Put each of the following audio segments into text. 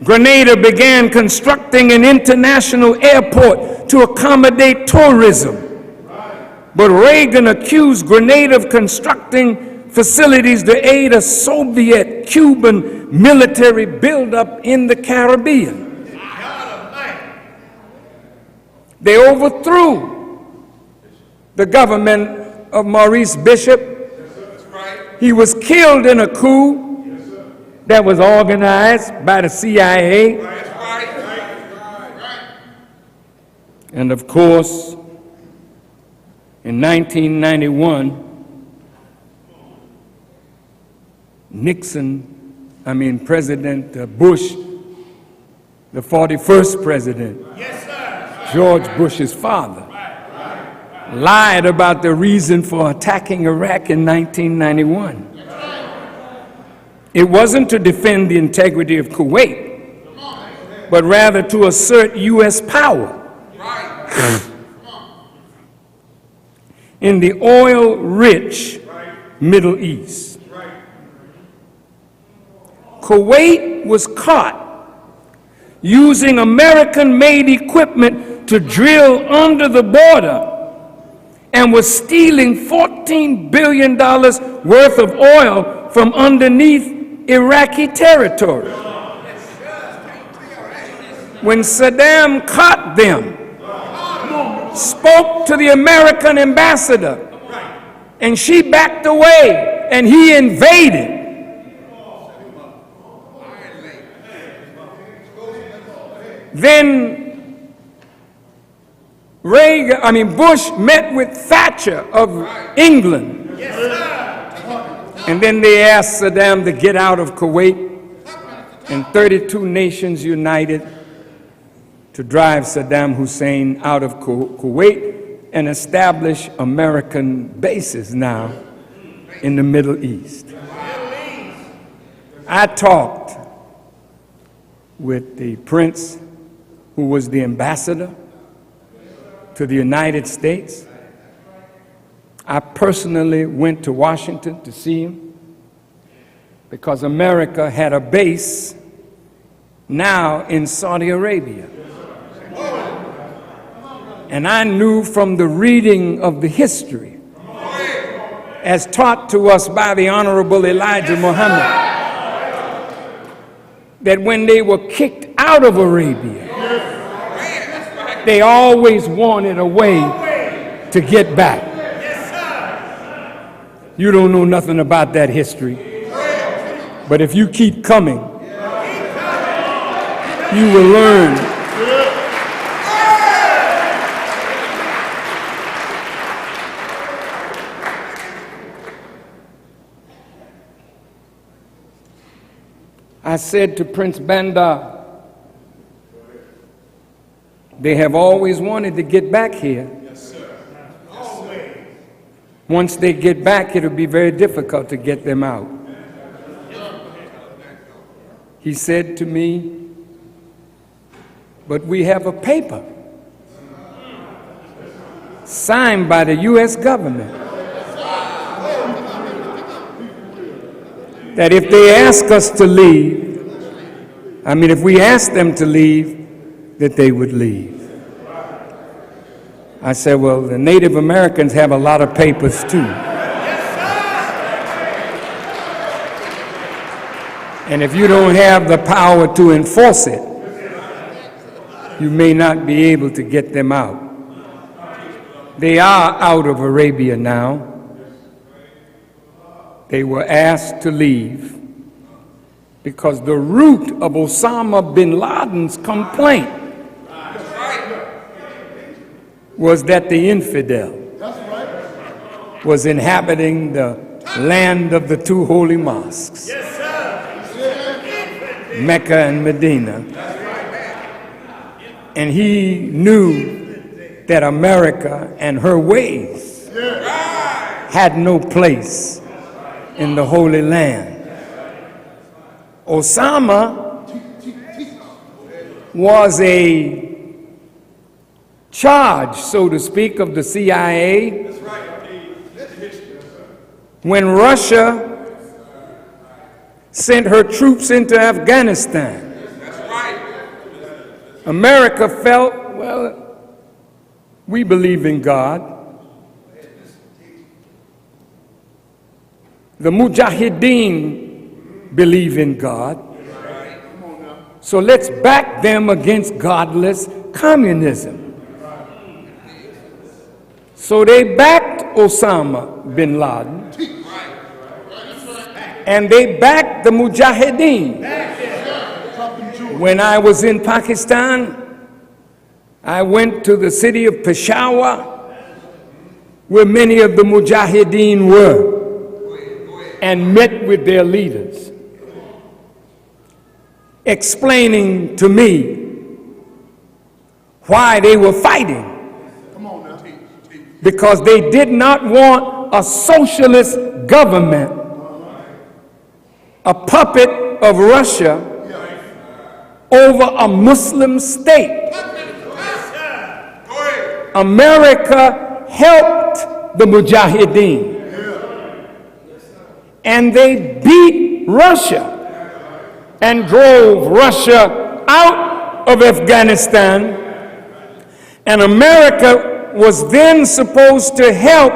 Grenada began constructing an international airport to accommodate tourism. But Reagan accused Grenada of constructing facilities to aid a Soviet-Cuban military buildup in the Caribbean. They overthrew the government of Maurice Bishop. He was killed in a coup that was organized by the CIA. And of course, in 1991, President Bush, the 41st president, George Bush's father, lied about the reason for attacking Iraq in 1991. It wasn't to defend the integrity of Kuwait, but rather to assert U.S. power in the oil-rich Middle East. Kuwait was caught using American-made equipment to drill under the border and was stealing $14 billion worth of oil from underneath Iraqi territory. When Saddam caught them, spoke to the American ambassador, and she backed away, and he invaded. Then Bush met with Thatcher of England. And then they asked Saddam to get out of Kuwait, and 32 nations united to drive Saddam Hussein out of Kuwait and establish American bases now in the Middle East. I talked with the prince who was the ambassador to the United States. I personally went to Washington to see him because America had a base now in Saudi Arabia. And I knew from the reading of the history, as taught to us by the Honorable Elijah Muhammad, that when they were kicked out of Arabia, they always wanted a way to get back. You don't know nothing about that history, but if you keep coming, you will learn. I said to Prince Bandar, they have always wanted to get back here. Yes, sir. Always. Once they get back, it'll be very difficult to get them out. He said to me, but we have a paper signed by the U.S. government that if they ask us to leave, if we ask them to leave, that they would leave. I said, well, the Native Americans have a lot of papers too. And if you don't have the power to enforce it, you may not be able to get them out. They are out of Arabia now. They were asked to leave because the root of Osama Bin Laden's complaint was that the infidel was inhabiting the land of the two holy mosques, Mecca and Medina. And he knew that America and her ways had no place in the Holy Land. Osama was a charge, so to speak, of the CIA when Russia sent her troops into Afghanistan America felt, well, we believe in God. The Mujahideen believe in God. So let's back them against godless communism. So they backed Osama Bin Laden, and they backed the Mujahideen. When I was in Pakistan, I went to the city of Peshawar, where many of the Mujahideen were, and met with their leaders, explaining to me why they were fighting. Because they did not want a socialist government, a puppet of Russia, over a Muslim state. America helped the Mujahideen, and they beat Russia and drove Russia out of Afghanistan, and America was then supposed to help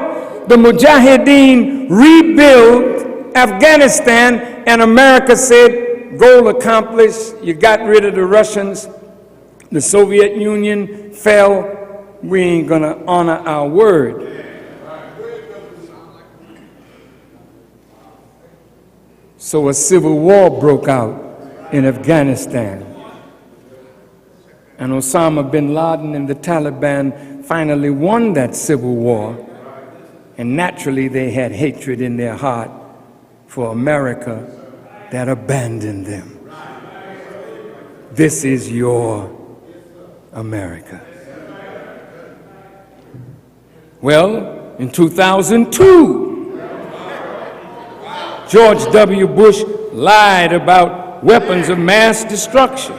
the Mujahideen rebuild Afghanistan, and America said, goal accomplished, you got rid of the Russians, the Soviet Union fell, we ain't gonna honor our word. So a civil war broke out in Afghanistan, and Osama bin Laden and the Taliban finally won that civil war, and naturally they had hatred in their heart for America that abandoned them. This is your America. Well, in 2002, George W. Bush lied about weapons of mass destruction.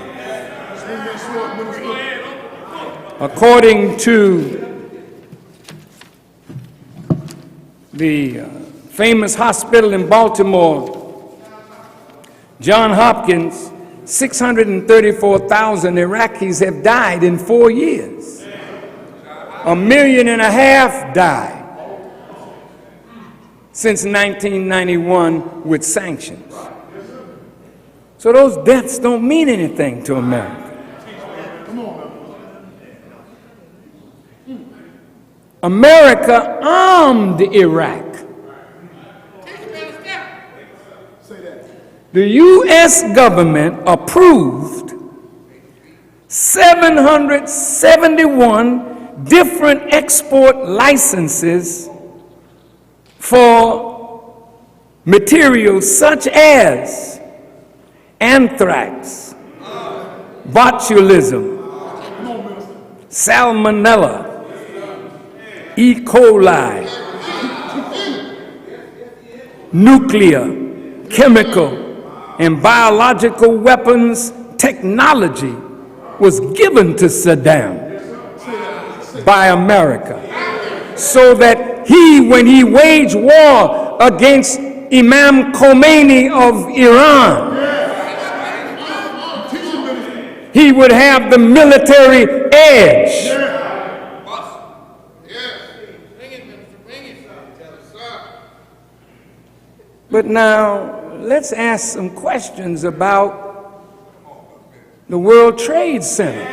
According to the famous hospital in Baltimore, Johns Hopkins, 634,000 Iraqis have died in 4 years. 1.5 million died since 1991 with sanctions. So those deaths don't mean anything to America. America armed Iraq. The U.S. government approved 771 different export licenses for materials such as anthrax, botulism, salmonella, E. coli, nuclear, chemical, and biological weapons technology was given to Saddam by America, so that he, when he waged war against Imam Khomeini of Iran, he would have the military edge. But now, let's ask some questions about the World Trade Center.